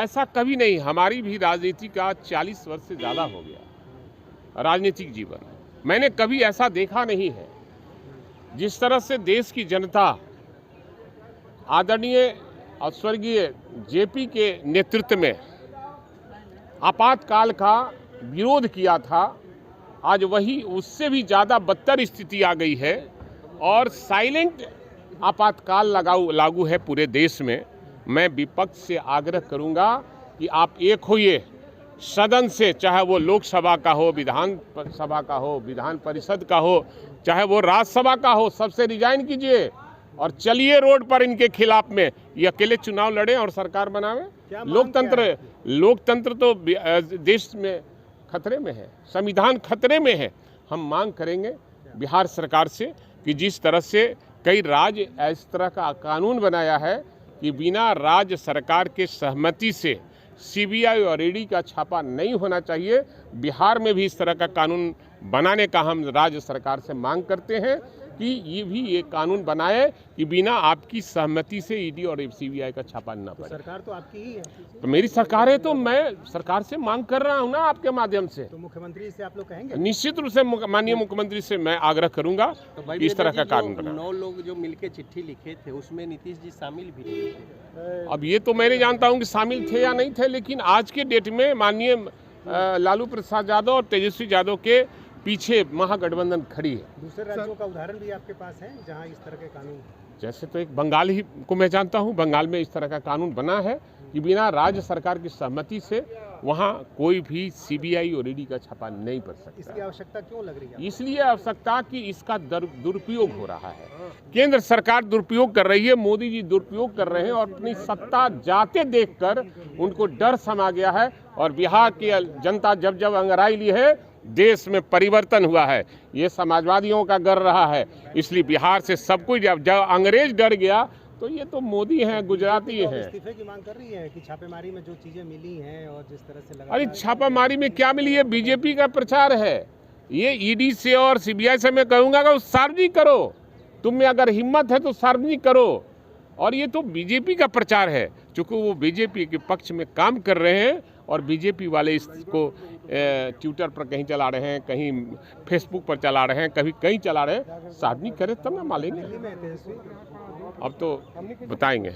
ऐसा कभी नहीं। हमारी भी राजनीति का 40 वर्ष से ज़्यादा हो गया राजनीतिक जीवन। मैंने कभी ऐसा देखा नहीं है। जिस तरह से देश की जनता आदरणीय और स्वर्गीय जेपी के नेतृत्व में आपातकाल का विरोध किया था, आज वही उससे भी ज़्यादा बदतर स्थिति आ गई है और साइलेंट आपातकाल लागू है पूरे देश में। मैं विपक्ष से आग्रह करूंगा कि आप एक होइए सदन से, चाहे वो लोकसभा का हो, विधान सभा का हो, विधान परिषद का हो, चाहे वो राज्यसभा का हो, सबसे रिजाइन कीजिए और चलिए रोड पर इनके खिलाफ में। ये अकेले चुनाव लड़े और सरकार बनावे। लोकतंत्र तो देश में खतरे में है, संविधान खतरे में है। हम मांग करेंगे बिहार सरकार से कि जिस तरह से कई राज्य इस तरह का कानून बनाया है कि बिना राज्य सरकार के सहमति से सीबीआई और ईडी का छापा नहीं होना चाहिए, बिहार में भी इस तरह का कानून बनाने का हम राज्य सरकार से मांग करते हैं कि ये भी ये कानून बनाए कि बिना आपकी सहमति से ईडी और सीबीआई का छापा न पड़े। सरकार तो आपकी ही है। तो मेरी सरकार है, तो मैं सरकार से मांग कर रहा हूँ ना आपके माध्यम से। तो मुख्यमंत्री से आप लोग कहेंगे? निश्चित रूप से माननीय मुख्यमंत्री से मैं आग्रह करूंगा तो इस तरह का कानून बना। 9 लोग जो मिलके चिट्ठी लिखे थे उसमें नीतीश जी शामिल भी नहीं थे। अब ये तो मैं नहीं जानता हूँ कि शामिल थे या नहीं थे, लेकिन आज के डेट में माननीय लालू प्रसाद यादव और तेजस्वी यादव के पीछे महागठबंधन खड़ी है। दूसरे राज्यों का उदाहरण भी आपके पास है जहां इस तरह के कानून? जैसे तो एक बंगाल ही को मैं जानता हूँ, बंगाल में इस तरह का कानून बना है कि बिना राज्य सरकार की सहमति से वहाँ कोई भी सीबीआई और ईडी का छापा नहीं पड़ सकता। इसकी आवश्यकता क्यों लग रही है? इसलिए आवश्यकता कि इसका दुरुपयोग हो रहा है। केंद्र सरकार दुरुपयोग कर रही है, मोदी जी दुरुपयोग कर रहे हैं और अपनी सत्ता जाते देखकर उनको डर समा गया है। और बिहार की जनता जब जब अंगड़ाई ली है, देश में परिवर्तन हुआ है। ये समाजवादियों का डर रहा है, इसलिए बिहार से सब कुछ जब अंग्रेज डर गया तो ये तो मोदी हैं, गुजराती हैं। इस्तीफे की मांग कर रही है कि छापेमारी में जो चीजें मिली हैं और जिस तरह से लगा। अरे छापामारी में क्या मिली है? बीजेपी का प्रचार है। ये ईडी से और सीबीआई से मैं कहूँगा कि सार्वजनिक करो। तुम में अगर हिम्मत है तो सार्वजनिक करो। और ये तो बीजेपी का प्रचार है, चूँकि वो बीजेपी के पक्ष में काम कर रहे हैं और बीजेपी वाले इसको ट्विटर पर कहीं चला रहे हैं, कहीं फेसबुक पर चला रहे हैं, कभी कहीं चला रहे हैं। सार्वजनिक करे तब ना मालेंगे। अब तो बताएंगे।